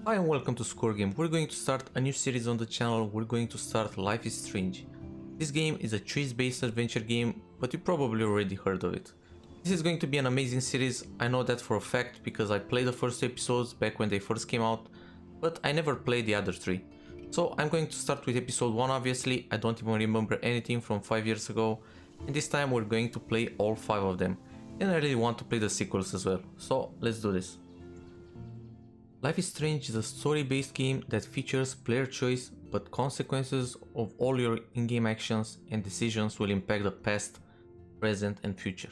Hi and welcome to Score Game. We're going to start a new series on the channel. We're going to start Life is Strange. This game is a choice-based adventure game, but you probably already heard of it. This is going to be an amazing series. I know that for a fact because I played the first two episodes back when they first came out, but I never played the other three. So I'm going to start with episode 1 obviously. I don't even remember anything from 5 years ago, and this time we're going to play all 5 of them. And I really want to play the sequels as well, so let's do this. Life is Strange is a story-based game that features player choice, but consequences of all your in-game actions and decisions will impact the past, present and future.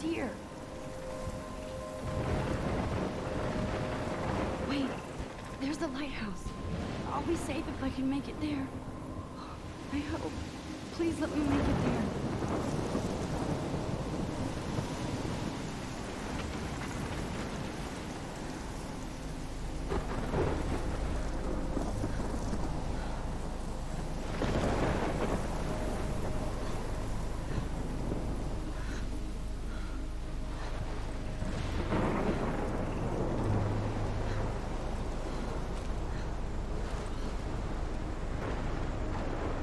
Here. Wait, there's the lighthouse. I'll be safe if I can make it there. I hope. Please let me make it there.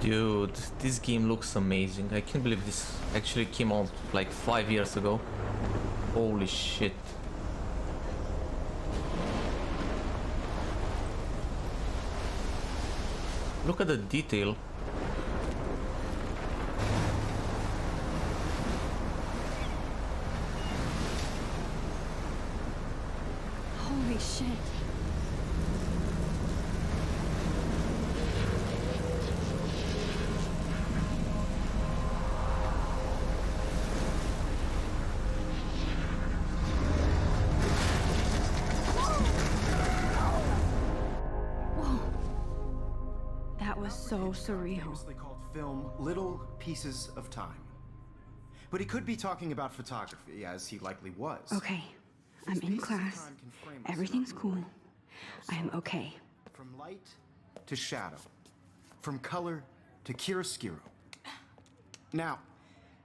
Dude, this game looks amazing. I can't believe this actually came out like 5 years ago. Holy shit. Look at the detail. Holy shit. So surreal. Famously called film Little Pieces of Time. But he could be talking about photography, as he likely was. Okay, I'm in class. Everything's cool. I am okay. From light to shadow. From color to chiaroscuro. Now,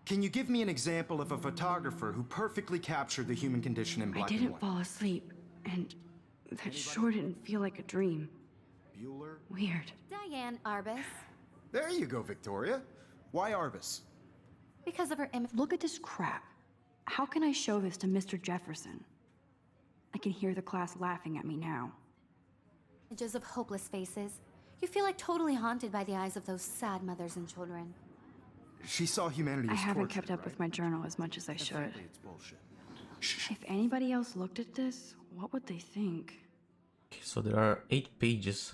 can you give me an example of a photographer who perfectly captured the human condition in black and white? I didn't fall asleep, and that sure didn't feel like a dream. Bueller? Weird. Diane Arbus. There you go, Victoria. Why Arbus? Because of her image. Look at this crap. How can I show this to Mr. Jefferson? I can hear the class laughing at me now. Images of hopeless faces. You feel like totally haunted by the eyes of those sad mothers and children. She saw humanity as I haven't tortured, kept up right? with my journal as much as I should. Frankly, it's bullshit. If anybody else looked at this, what would they think? Okay, so there are 8 pages.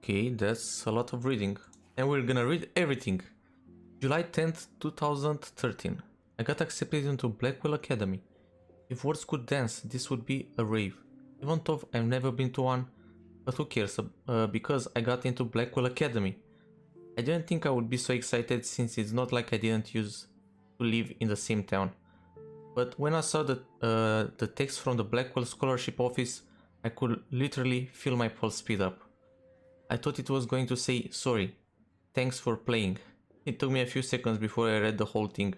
Okay, that's a lot of reading. And we're gonna read everything. July 10th, 2013. I got accepted into Blackwell Academy. If words could dance, this would be a rave. Even though I've never been to one, but who cares, because I got into Blackwell Academy. I didn't think I would be so excited since it's not like I didn't use to live in the same town. But when I saw the text from the Blackwell Scholarship Office, I could literally feel my pulse speed up. I thought it was going to say, sorry, thanks for playing. It took me a few seconds before I read the whole thing.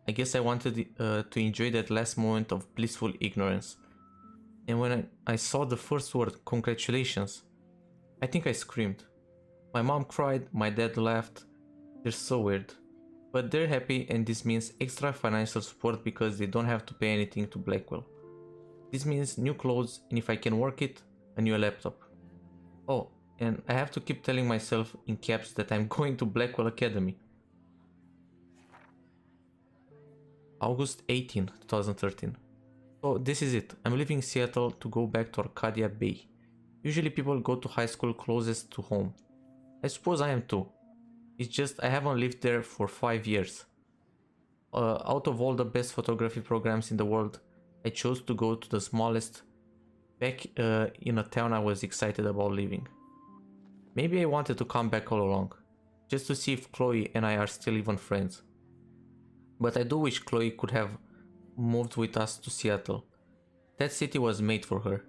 I guess I wanted to enjoy that last moment of blissful ignorance. And when I saw the first word, congratulations, I think I screamed. My mom cried, my dad laughed. They're so weird. But they're happy, and this means extra financial support because they don't have to pay anything to Blackwell. This means new clothes, and if I can work it, a new laptop. Oh, and I have to keep telling myself in caps that I'm going to Blackwell Academy. August 18, 2013. So this is it. I'm leaving Seattle to go back to Arcadia Bay. Usually people go to high school closest to home. I suppose I am too. It's just I haven't lived there for 5 years. Out of all the best photography programs in the world, I chose to go to the smallest back in a town I was excited about leaving. Maybe I wanted to come back all along, just to see if Chloe and I are still even friends. But I do wish Chloe could have moved with us to Seattle. That city was made for her.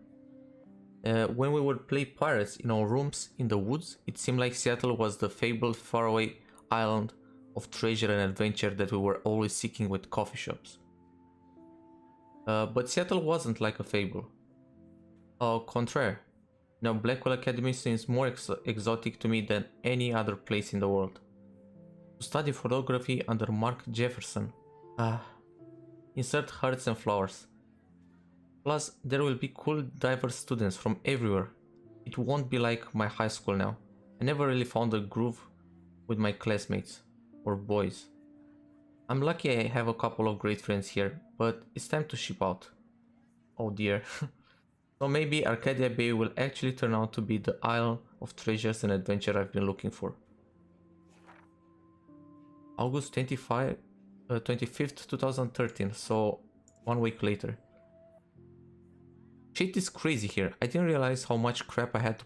When we would play pirates in our rooms in the woods, it seemed like Seattle was the fabled faraway island of treasure and adventure that we were always seeking with coffee shops. But Seattle wasn't like a fable. Au contraire. Now Blackwell Academy seems more exotic to me than any other place in the world. To study photography under Mark Jefferson. Insert hearts and flowers. Plus, there will be cool, diverse students from everywhere. It won't be like my high school now. I never really found a groove with my classmates. Or boys. I'm lucky I have a couple of great friends here, but it's time to ship out. Oh dear. So maybe Arcadia Bay will actually turn out to be the isle of treasures and adventure I've been looking for. August 25th, 2013, so 1 week later. Shit is crazy here. I didn't realize how much crap I had to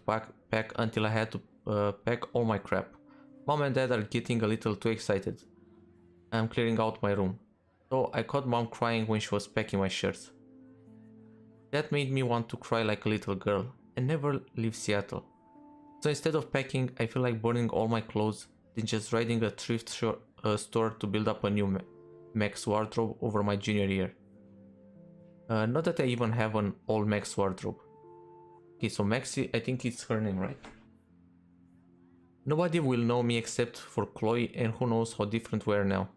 pack until I had to pack all my crap. Mom and Dad are getting a little too excited. I'm clearing out my room. So I caught Mom crying when she was packing my shirts. That made me want to cry like a little girl and never leave Seattle. So instead of packing, I feel like burning all my clothes, then just riding a thrift store to build up a new Max wardrobe over my junior year. Not that I even have an old Max wardrobe. Okay, so Maxi, I think it's her name, right? Nobody will know me except for Chloe, and who knows how different we are now.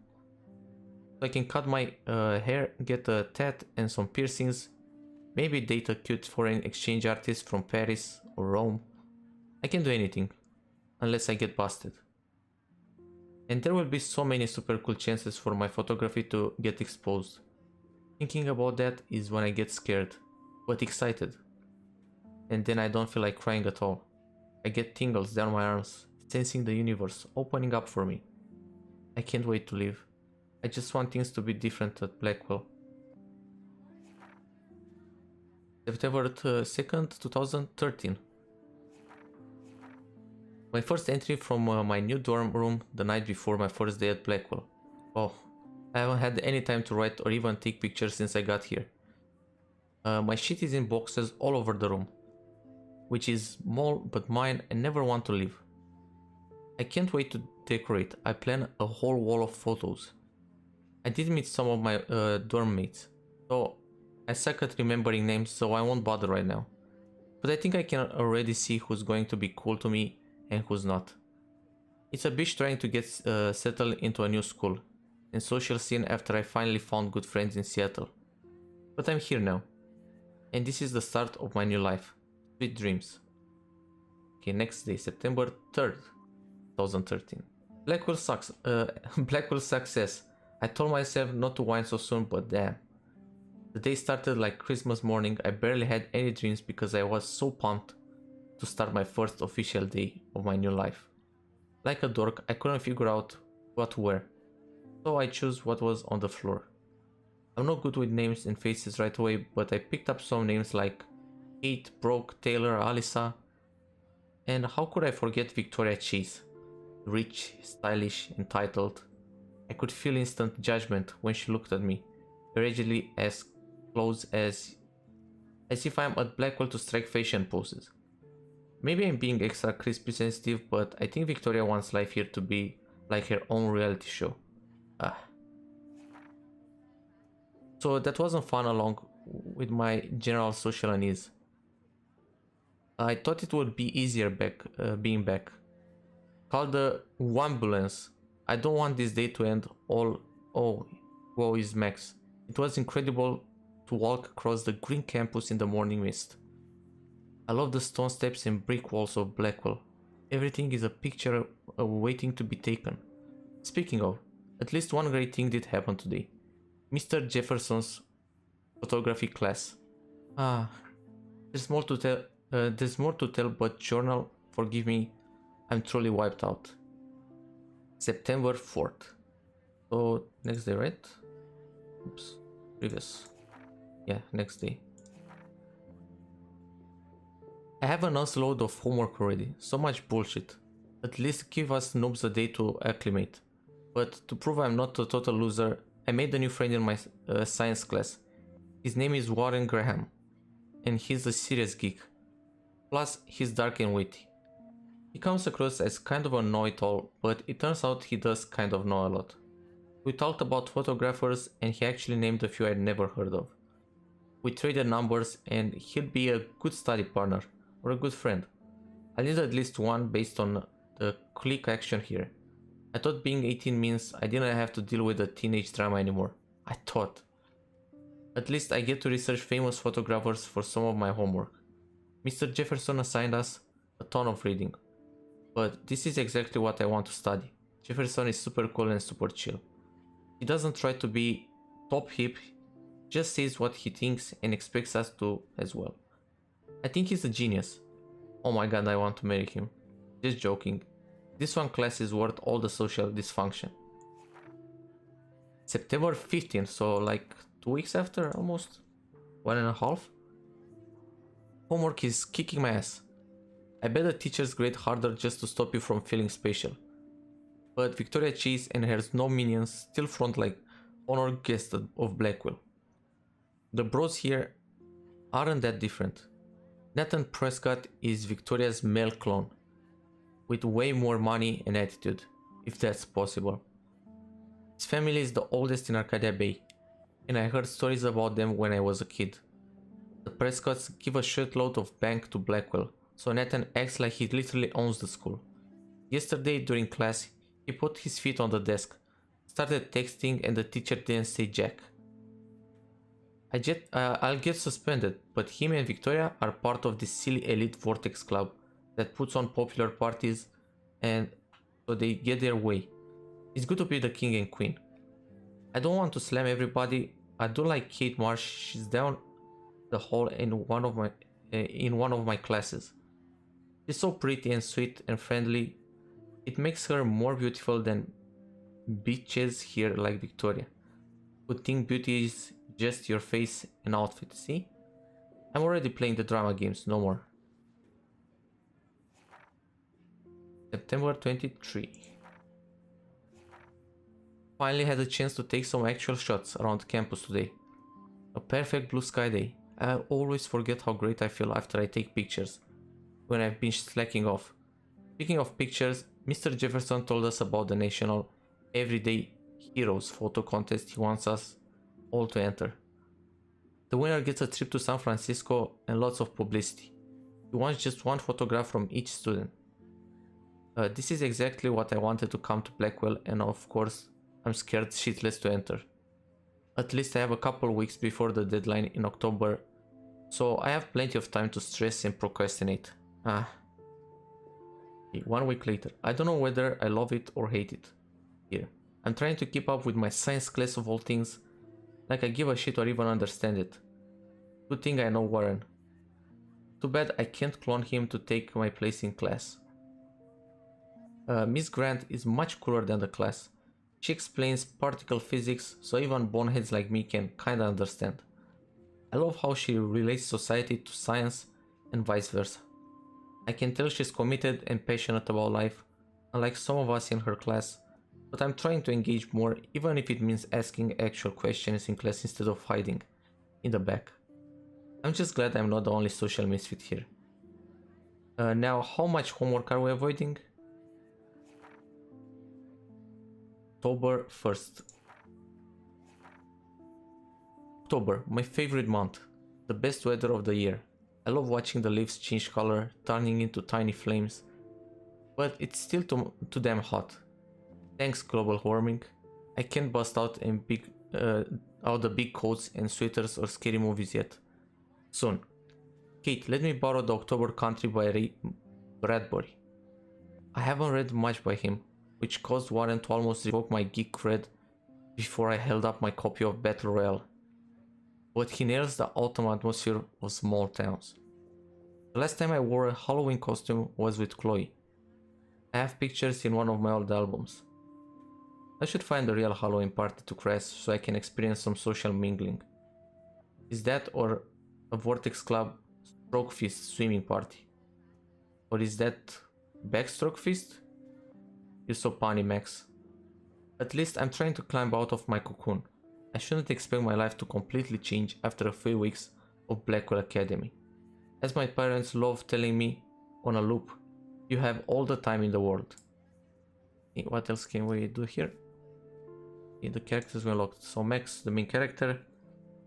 So I can cut my hair, get a tat and some piercings, maybe date a cute foreign exchange artist from Paris or Rome. I can do anything, unless I get busted. And there will be so many super cool chances for my photography to get exposed. Thinking about that is when I get scared, but excited. And then I don't feel like crying at all. I get tingles down my arms, sensing the universe opening up for me. I can't wait to leave. I just want things to be different at Blackwell. September 2nd, 2013. My first entry from my new dorm room the night before my first day at Blackwell. Oh, I haven't had any time to write or even take pictures since I got here. My shit is in boxes all over the room, which is small but mine and never want to leave. I can't wait to decorate. I plan a whole wall of photos. I did meet some of my dorm mates, so I suck at remembering names, so I won't bother right now. But I think I can already see who's going to be cool to me and who's not. It's a bitch trying to get settled into a new school and social scene after I finally found good friends in Seattle. But I'm here now, and this is the start of my new life. Sweet dreams. Okay, next day, September 3rd, 2013. Blackwell sucks. Blackwell success. I told myself not to whine so soon, but damn. The day started like Christmas morning. I barely had any dreams because I was so pumped to start my first official day of my new life. Like a dork, I couldn't figure out what to wear, so I chose what was on the floor. I'm not good with names and faces right away, but I picked up some names like Kate, Brooke, Taylor, Alyssa, and how could I forget Victoria Chase? Rich, stylish, entitled. I could feel instant judgment when she looked at me, allegedly as close as if I'm at Blackwell to strike fashion poses. Maybe I'm being extra crispy sensitive, but I think Victoria wants life here to be like her own reality show. So that wasn't fun along with my general social unease. I thought it would be easier being back. Call the ambulance. I don't want this day to end all. Oh, woe is Max. It was incredible to walk across the green campus in the morning mist. I love the stone steps and brick walls of Blackwell. Everything is a picture waiting to be taken. Speaking of, at least one great thing did happen today. Mr. Jefferson's photography class. Ah, there's more to tell. But journal, forgive me, I'm truly wiped out. September 4th. So next day, right? Oops, previous. Yeah, next day. I have an load of homework already. So much bullshit. At least give us noobs a day to acclimate. But to prove I'm not a total loser, I made a new friend in my science class. His name is Warren Graham, and he's a serious geek. Plus, he's dark and witty. He comes across as kind of a know-it-all, but it turns out he does kind of know a lot. We talked about photographers, and he actually named a few I'd never heard of. We traded numbers, and he'd be a good study partner, or a good friend. I need at least one based on the click action here. I thought being 18 means I didn't have to deal with the teenage drama anymore. I thought. At least I get to research famous photographers for some of my homework. Mr. Jefferson assigned us a ton of reading. But this is exactly what I want to study. Jefferson is super cool and super chill. He doesn't try to be top hip, just says what he thinks and expects us to as well. I think he's a genius. Oh my god, I want to marry him. Just joking. This one class is worth all the social dysfunction. September 15th, so like 2 weeks after, almost 1.5. Homework is kicking my ass. I bet the teachers grade harder just to stop you from feeling special. But Victoria Chase and her snow minions still front like honored guests of Blackwell. The bros here aren't that different. Nathan Prescott is Victoria's male clone, with way more money and attitude, if that's possible. His family is the oldest in Arcadia Bay, and I heard stories about them when I was a kid. The Prescotts give a shitload of bank to Blackwell, so Nathan acts like he literally owns the school. Yesterday during class, he put his feet on the desk, started texting, and the teacher didn't say jack. I'll get suspended, but him and Victoria are part of this silly elite Vortex club that puts on popular parties, and so they get their way. It's good to be the king and queen. I don't want to slam everybody. I do like Kate Marsh. She's down the hall in one of my classes. She's so pretty and sweet and friendly. It makes her more beautiful than bitches here like Victoria, who think beauty is just your face and outfit. See? I'm already playing the drama games, no more. September 23. Finally had a chance to take some actual shots around campus today. A perfect blue sky day. I always forget how great I feel after I take pictures, when I've been slacking off. Speaking of pictures, Mr. Jefferson told us about the National Everyday Heroes photo contest he wants us all to enter. The winner gets a trip to San Francisco and lots of publicity. He wants just one photograph from each student. This is exactly what I wanted to come to Blackwell, and of course, I'm scared shitless to enter. At least I have a couple weeks before the deadline in October, so I have plenty of time to stress and procrastinate. 1 week later. I don't know whether I love it or hate it. Here. I'm trying to keep up with my science class of all things, like I give a shit or even understand it. Good thing I know Warren. Too bad I can't clone him to take my place in class. Miss Grant is much cooler than the class. She explains particle physics, so even boneheads like me can kinda understand. I love how she relates society to science and vice versa. I can tell she's committed and passionate about life, unlike some of us in her class, but I'm trying to engage more, even if it means asking actual questions in class instead of hiding in the back. I'm just glad I'm not the only social misfit here. Now, how much homework are we avoiding? October 1st. October, my favorite month. The best weather of the year. I love watching the leaves change color, turning into tiny flames. But it's still too damn hot. Thanks global warming. I can't bust out the big coats and sweaters or scary movies yet. Soon. Kate, let me borrow the October Country by Ray Bradbury. I haven't read much by him, which caused Warren to almost revoke my geek cred before I held up my copy of Battle Royale. But he nails the autumn atmosphere of small towns. The last time I wore a Halloween costume was with Chloe. I have pictures in one of my old albums. I should find a real Halloween party to crash so I can experience some social mingling. Is that or a Vortex Club Stroke Fist swimming party? Or is that Backstroke Fist? You're so punny, Max. At least I'm trying to climb out of my cocoon. I shouldn't expect my life to completely change after a few weeks of Blackwell Academy. As my parents love telling me on a loop, you have all the time in the world. What else can we do here? The characters were locked. So Max, the main character.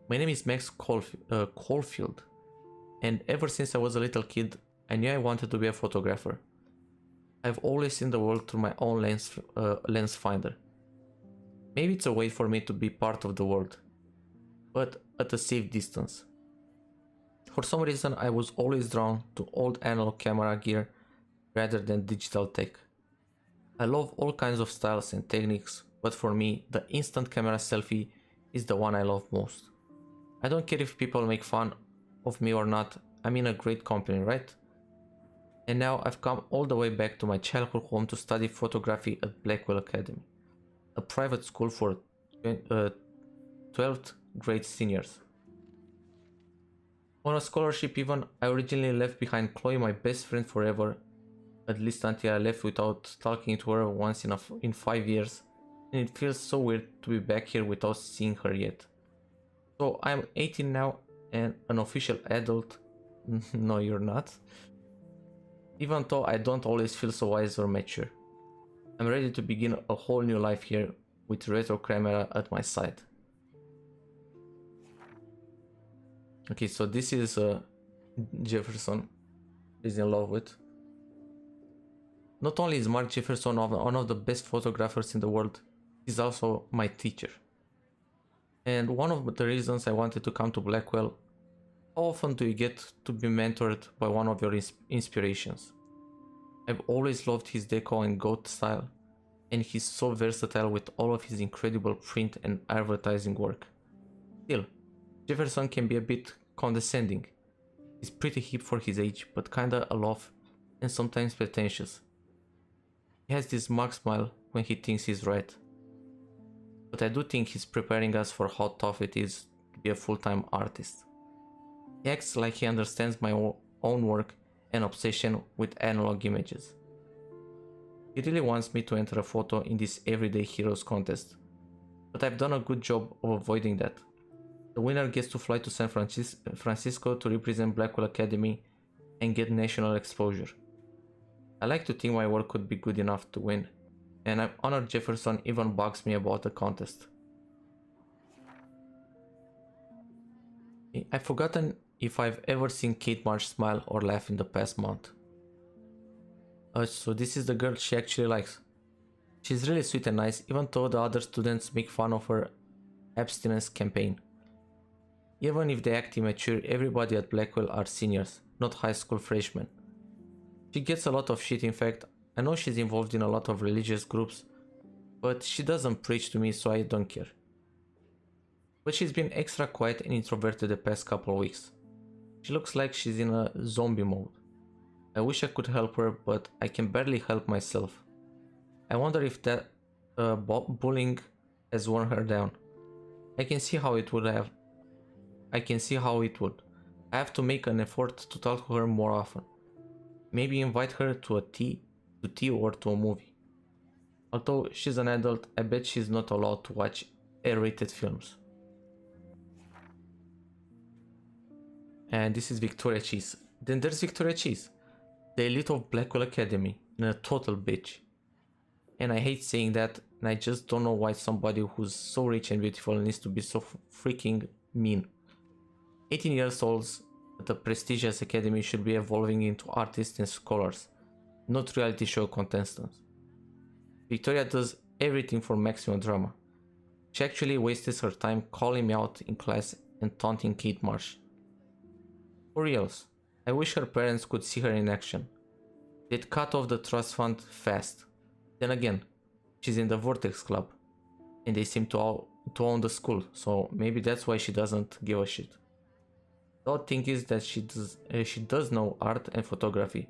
My name is Max Caulfield. And ever since I was a little kid, I knew I wanted to be a photographer. I've always seen the world through my own lens finder. Maybe it's a way for me to be part of the world, but at a safe distance. For some reason, I was always drawn to old analog camera gear rather than digital tech. I love all kinds of styles and techniques, but for me, the instant camera selfie is the one I love most. I don't care if people make fun of me or not, I'm in a great company, right? And now I've come all the way back to my childhood home to study photography at Blackwell Academy, a private school for 12th grade seniors. On a scholarship even, I originally left behind Chloe, my best friend forever, at least until I left without talking to her once in 5 years, and it feels so weird to be back here without seeing her yet. So I'm 18 now and an official adult. No, you're not. Even though I don't always feel so wise or mature. I'm ready to begin a whole new life here with retro camera at my side. Okay, so this is Jefferson is in love with. Not only is Mark Jefferson one of the best photographers in the world, he's also my teacher. And one of the reasons I wanted to come to Blackwell, how often do you get to be mentored by one of your inspirations? I've always loved his deco and goth style, and he's so versatile with all of his incredible print and advertising work. Still, Jefferson can be a bit condescending. He's pretty hip for his age, but kinda aloof and sometimes pretentious. He has this mug smile when he thinks he's right. But I do think he's preparing us for how tough it is to be a full-time artist. He acts like he understands my own work and obsession with analog images. He really wants me to enter a photo in this Everyday Heroes contest, but I've done a good job of avoiding that. The winner gets to fly to San Francisco to represent Blackwell Academy and get national exposure. I like to think my work could be good enough to win, and I'm honored Jefferson even bugs me about the contest. I've forgotten if I've ever seen Kate Marsh smile or laugh in the past month. So this is the girl she actually likes. She's really sweet and nice, even though the other students make fun of her abstinence campaign. Even if they act immature, everybody at Blackwell are seniors, not high school freshmen. She gets a lot of shit. In fact, I know she's involved in a lot of religious groups, but she doesn't preach to me, so I don't care. But she's been extra quiet and introverted the past couple of weeks. She looks like she's in a zombie mode. I wish I could help her, but I can barely help myself. I wonder if that bullying has worn her down. I can see how it would. I have to make an effort to talk to her more often. Maybe invite her to tea or to a movie. Although she's an adult, I bet she's not allowed to watch R-rated films. And this is Victoria Cheese. Then there's Victoria Cheese, the elite of Blackwell Academy, and a total bitch. And I hate saying that, and I just don't know why somebody who's so rich and beautiful needs to be so freaking mean. 18 years olds at a prestigious academy should be evolving into artists and scholars, not reality show contestants. Victoria does everything for maximum drama. She actually wastes her time calling me out in class and taunting Kate Marsh. For reals, I wish her parents could see her in action. They'd cut off the trust fund fast. Then again, she's in the Vortex Club. and they seem to own the school, so maybe that's why she doesn't give a shit. The odd thing is that she does know art and photography.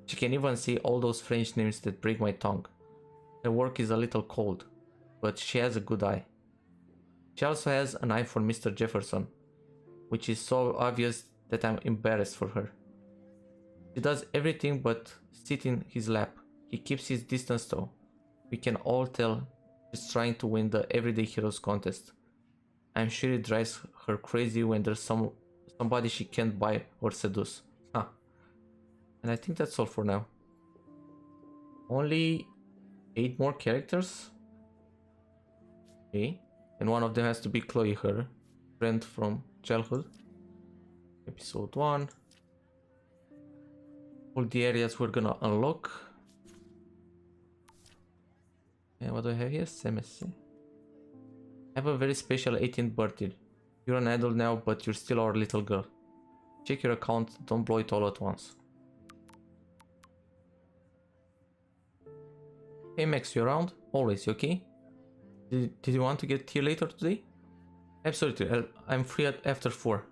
She can even see all those French names that break my tongue. Her work is a little cold, but she has a good eye. She also has an eye for Mr. Jefferson, which is so obvious that I'm embarrassed for her. She does everything but sit in his lap. He keeps his distance though. We can all tell she's trying to win the Everyday Heroes contest. I'm sure it drives her crazy when there's somebody she can't buy or seduce. Huh. And I think that's all for now. Only 8 more characters? Okay. And one of them has to be Chloe, her friend from childhood. Episode 1. All the areas we're gonna unlock. And what do I have here? MSC. Have a very special 18th birthday. You're an adult now, but you're still our little girl. Check your account, don't blow it all at once. Hey Max, you around? Always, you okay? Did you want to get tea later today? Absolutely, I'm free after 4.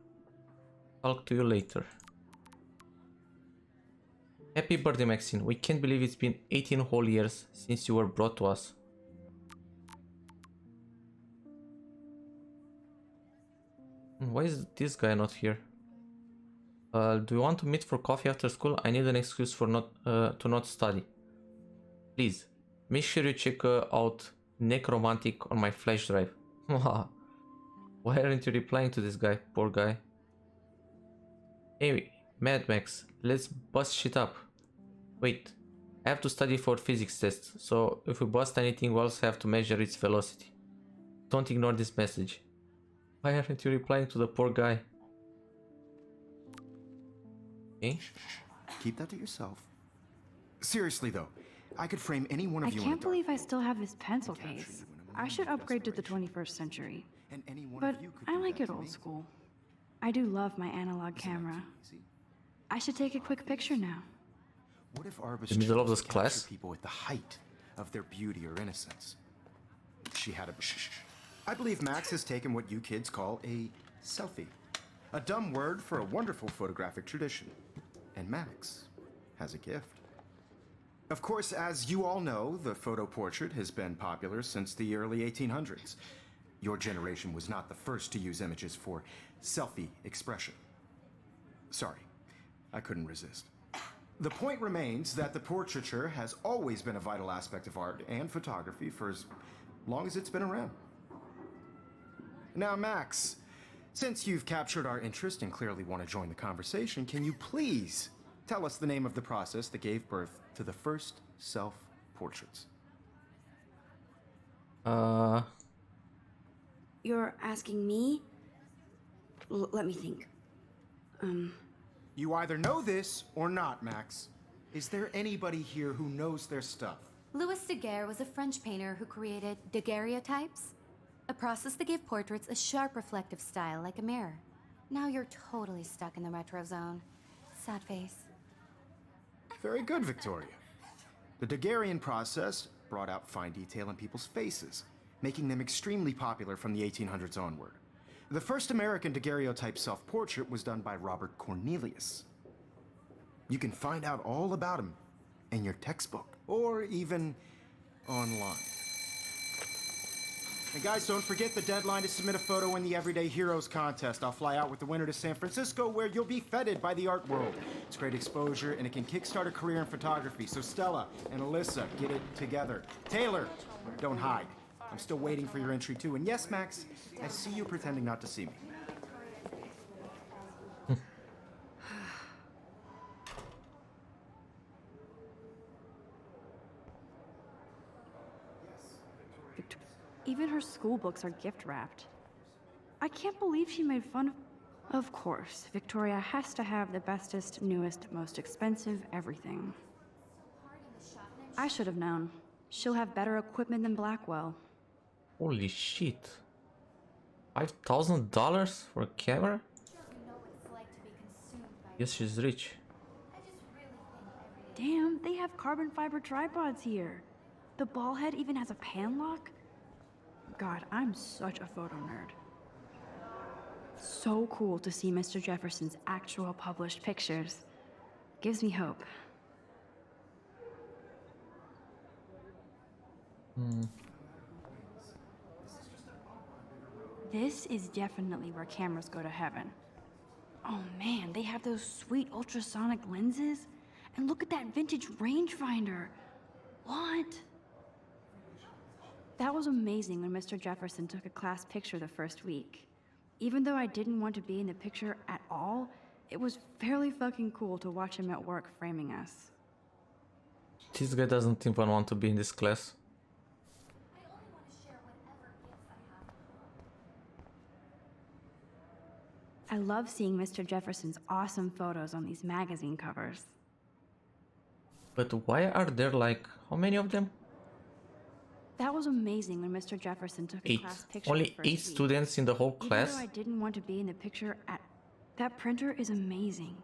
Talk to you later. Happy birthday, Maxine. We can't believe it's been 18 whole years since you were brought to us. Why is this guy not here? Do you want to meet for coffee after school? I need an excuse for to not study. Please, make sure you check out Necromantic on my flash drive. Why aren't you replying to this guy? Poor guy. Hey, Mad Max, let's bust shit up. Wait, I have to study for physics tests, so if we bust anything, we also have to measure its velocity. Don't ignore this message. Why aren't you replying to the poor guy? Okay. Keep that to yourself. Seriously though, I could frame any one of I you. can't believe I still have this pencil case. I should upgrade to the 21st century. But I like it old school. I do love my analog camera. I should take a quick picture now. What if Arbus In the middle of chose this to class? capture people at the height of their beauty or innocence? She had a. I believe Max has taken what you kids call a selfie. A dumb word for a wonderful photographic tradition. And Max has a gift. Of course, as you all know, the photo portrait has been popular since the early 1800s. Your generation was not the first to use images for selfie expression. Sorry, I couldn't resist. The point remains that the portraiture has always been a vital aspect of art and photography for as long as it's been around. Now, Max, since you've captured our interest and clearly want to join the conversation, can you please tell us the name of the process that gave birth to the first self-portraits? You're asking me? Let me think. You either know this or not, Max. Is there anybody here who knows their stuff? Louis Daguerre was a French painter who created daguerreotypes, a process that gave portraits a sharp reflective style like a mirror. Now you're totally stuck in the retro zone. Sad face. Very good, Victoria. The Daguerrean process brought out fine detail in people's faces, making them extremely popular from the 1800s onward. The first American daguerreotype self-portrait was done by Robert Cornelius. You can find out all about him in your textbook, or even online. And guys, don't forget the deadline to submit a photo in the Everyday Heroes contest. I'll fly out with the winner to San Francisco, where you'll be feted by the art world. It's great exposure, and it can kickstart a career in photography. So Stella and Alyssa, get it together. Taylor, don't hide. I'm still waiting for your entry too. And yes, Max, I see you pretending not to see me. Even her school books are gift wrapped. I can't believe she made fun of... Of course, Victoria has to have the bestest, newest, most expensive everything. I should have known. She'll have better equipment than Blackwell. Holy shit. $5,000 for a camera? Yes, she's rich. Damn, they have carbon fiber tripods here. The ball head even has a pan lock. God, I'm such a photo nerd. So cool to see Mr. Jefferson's actual published pictures. Gives me hope. This is definitely where cameras go to heaven. Oh man, they have those sweet ultrasonic lenses. And look at that vintage rangefinder. What? That was amazing when Mr. Jefferson took a class picture the first week. Even though I didn't want to be in the picture at all, it was fairly fucking cool to watch him at work framing us. This guy doesn't even want to be in this class. I love seeing Mr. Jefferson's awesome photos on these magazine covers. But why are there like, how many of them? That was amazing when Mr. Jefferson took a 8. class picture Only the first 8 week. students in the whole Even class? though I didn't want to be in the picture at... That printer is amazing.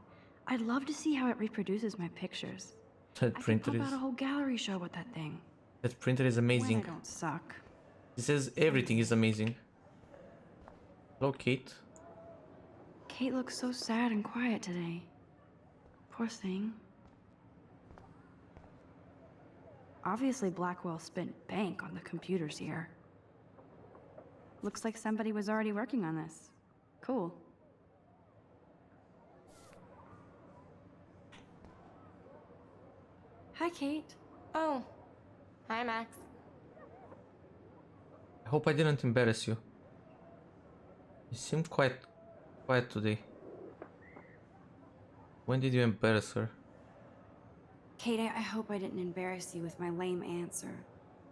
I'd love to see how it reproduces my pictures. That I could printer pump is... out a whole gallery show with that thing. That printer is When amazing. I don't suck. It says everything is amazing. Hello, Kate. Kate looks so sad and quiet today. Poor thing. Obviously Blackwell spent bank on the computers here. Looks like somebody was already working on this. Cool. Hi, Kate. Oh. Hi, Max. I hope I didn't embarrass you. You seem quite quiet today. When did you embarrass her? Kate, I hope I didn't embarrass you with my lame answer.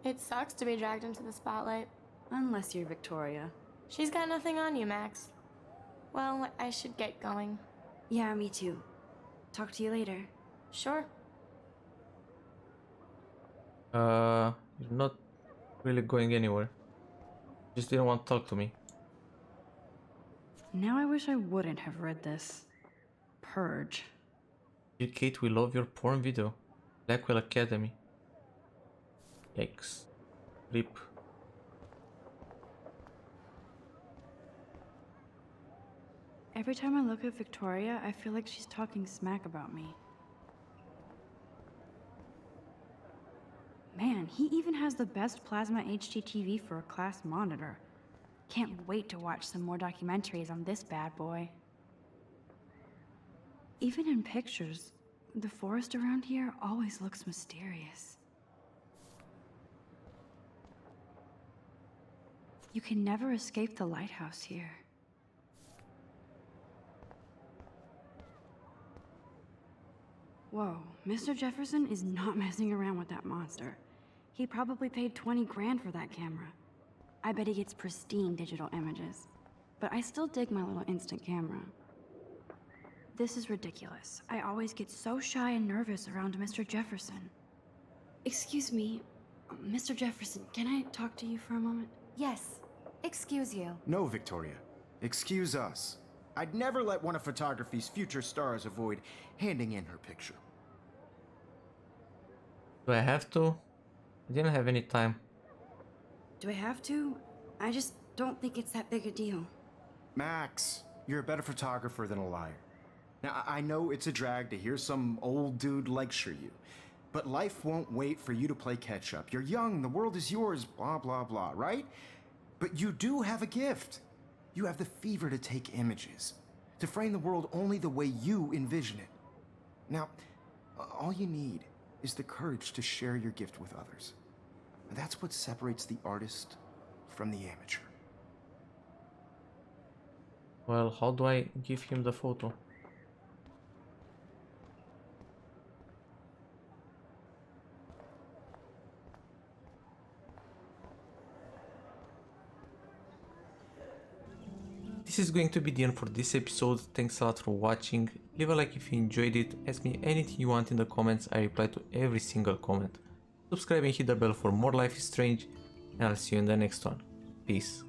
It sucks to be dragged into the spotlight. Unless you're Victoria. She's got nothing on you, Max. Well, I should get going. Yeah, me too. Talk to you later. Sure. You're not really going anywhere. You just didn't want to talk to me. Now I wish I wouldn't have read this. Purge. Dear Kate, we love your porn video. Blackwell Academy. Yikes. Rip. Every time I look at Victoria, I feel like she's talking smack about me. Man, he even has the best plasma HDTV for a class monitor. Can't wait to watch some more documentaries on this bad boy. Even in pictures, the forest around here always looks mysterious. You can never escape the lighthouse here. Whoa, Mr. Jefferson is not messing around with that monster. He probably paid 20 grand for that camera. I bet he gets pristine digital images. But I still dig my little instant camera. This is ridiculous. I always get so shy and nervous around Mr. Jefferson. Excuse me, Mr. Jefferson, can I talk to you for a moment? Yes. Excuse you. No, Victoria. Excuse us. I'd never let one of photography's future stars avoid handing in her picture. Do I have to? I didn't have any time. Do I have to? I just don't think it's that big a deal. Max, you're a better photographer than a liar. Now, I know it's a drag to hear some old dude lecture you, but life won't wait for you to play catch up. You're young, the world is yours, blah, blah, blah, right? But you do have a gift. You have the fever to take images, to frame the world only the way you envision it. Now, all you need is the courage to share your gift with others. And that's what separates the artist from the amateur. Well, how do I give him the photo? This is going to be the end for this episode. Thanks a lot for watching. Leave a like if you enjoyed it. Ask me anything you want in the comments. I reply to every single comment. Subscribe and hit the bell for more Life is Strange. And I'll see you in the next one. Peace.